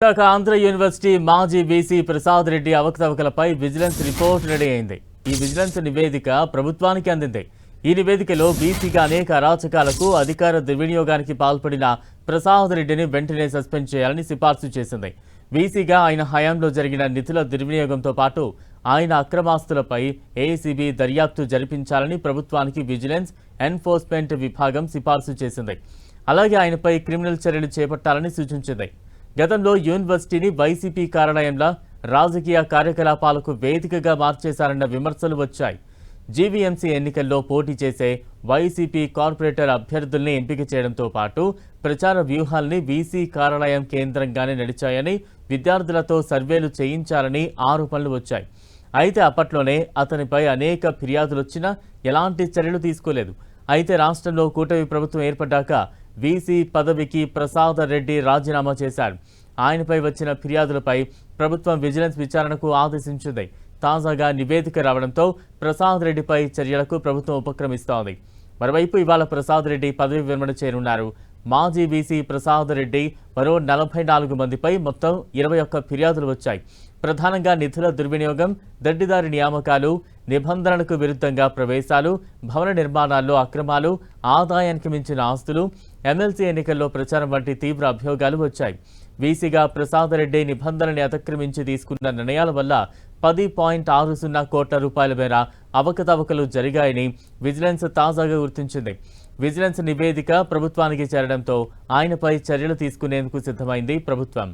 Visakha Andhra university మాజీ VC Prasad Reddy అవకతవకలపై vigilance report ready అయింది. ఈ విజిలెన్స్ నివేదిక ప్రభుత్వానికి అందింది. ఈ నివేదికలో వీసీగా అనేక అరాచకాలకు, అధికార దుర్వినియోగానికి పాల్పడిన ప్రసాద్ రెడ్డిని వెంటనే సస్పెండ్ చేయాలని సిఫార్సు చేసింది. వీసీగా ఆయన హయాంలో జరిగిన నిధుల దుర్వినియోగంతో పాటు ఆయన అక్రమాస్తులపై ఏసీబీ దర్యాప్తు జరిపించాలని ప్రభుత్వానికి విజిలెన్స్ ఎన్ఫోర్స్మెంట్ విభాగం సిఫార్సు చేసింది. అలాగే ఆయనపై క్రిమినల్ చర్యలు చేపట్టాలని సూచించింది. గతంలో యూనివర్సిటీని వైసీపీ కార్యాలయంలో రాజకీయ కార్యకలాపాలకు వేదికగా మార్చేశారన్న విమర్శలు వచ్చాయి. జీవీఎంసీ ఎన్నికల్లో పోటీ చేసే వైసీపీ కార్పొరేటర్ అభ్యర్థుల్ని ఎంపిక చేయడంతో పాటు ప్రచార వ్యూహాల్ని వీసీ కార్యాలయం కేంద్రంగానే నడిచాయని, విద్యార్థులతో సర్వేలు చేయించాలని ఆరోపణలు వచ్చాయి. అయితే అప్పట్లోనే అతనిపై అనేక ఫిర్యాదులొచ్చినా ఎలాంటి చర్యలు తీసుకోలేదు. అయితే రాష్ట్రంలో కూటమి ప్రభుత్వం ఏర్పడ్డాక వీసీ పదవికి ప్రసాద్ రెడ్డి రాజీనామా చేశారు. ఆయనపై వచ్చిన ఫిర్యాదులపై ప్రభుత్వం విజిలెన్స్ విచారణకు ఆదేశించింది. తాజాగా నివేదిక రావడంతో ప్రసాద్ రెడ్డిపై చర్యలకు ప్రభుత్వం ఉపక్రమిస్తోంది. మరోవైపు ఇవాళ ప్రసాద్ రెడ్డి పదవి విరమణ చేయనున్నారు. మాజీ వీసీ ప్రసాద్ రెడ్డి మరో 44 మందిపై మొత్తం 21 ఫిర్యాదులు వచ్చాయి. ప్రధానంగా నిధుల దుర్వినియోగం, దడ్డిదారి నియామకాలు, నిబంధనలకు విరుద్ధంగా ప్రవేశాలు, భవన నిర్మాణాల్లో అక్రమాలు, ఆదాయానికి మించిన ఆస్తులు, ఎమ్మెల్సీ ఎన్నికల్లో ప్రచారం వంటి తీవ్ర అభియోగాలు వచ్చాయి. వీసీగా ప్రసాద్ రెడ్డి నిబంధనల్ని అతిక్రమించి తీసుకున్న నిర్ణయాల వల్ల 10.60 కోట్ల రూపాయల మేర అవకతవకలు జరిగాయని విజిలెన్స్ తాజాగా గుర్తించింది. విజిలెన్స్ నివేదిక ప్రభుత్వానికి చేరడంతో ఆయనపై చర్యలు తీసుకునేందుకు సిద్ధమైంది ప్రభుత్వం.